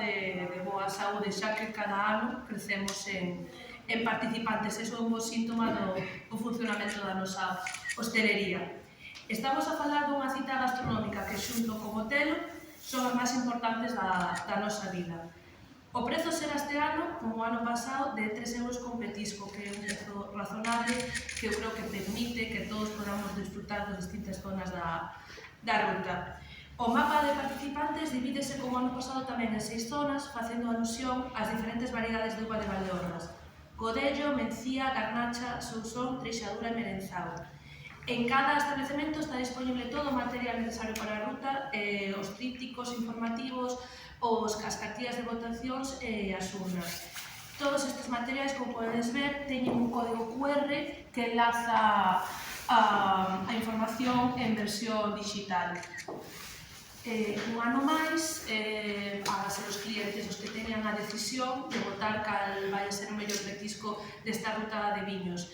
de boa saúde, xa que cada ano crecemos en participantes. Iso é un bo síntoma do funcionamento da nosa hostelería. Estamos a falar dunha cita gastronómica que, xunto con hotelo, son as máis importantes da nosa vida. O prezo será este ano, como o ano pasado, de 3 euros con petisco, que é un prezo razonable que eu creo que permite que todos podamos disfrutar das distintas zonas da ruta. O mapa de participantes divídese, como ano pasado, tamén en 6 zonas, facendo alusión ás diferentes variedades de uva de Valdeorras: Godello, Mencía, Garnacha, Sousón, Treixadura e Merenzao. En cada establecemento está disponible todo o material necesario para a ruta, os trípticos informativos, as cartillas de votacións e as urnas. Todos estes materiais, como podedes ver, teñen un código QR que enlaza a información en versión digital. Un ano máis, van a ser os clientes os que teñan a decisión de votar cal vai a ser o mellor petisco desta ruta de viños.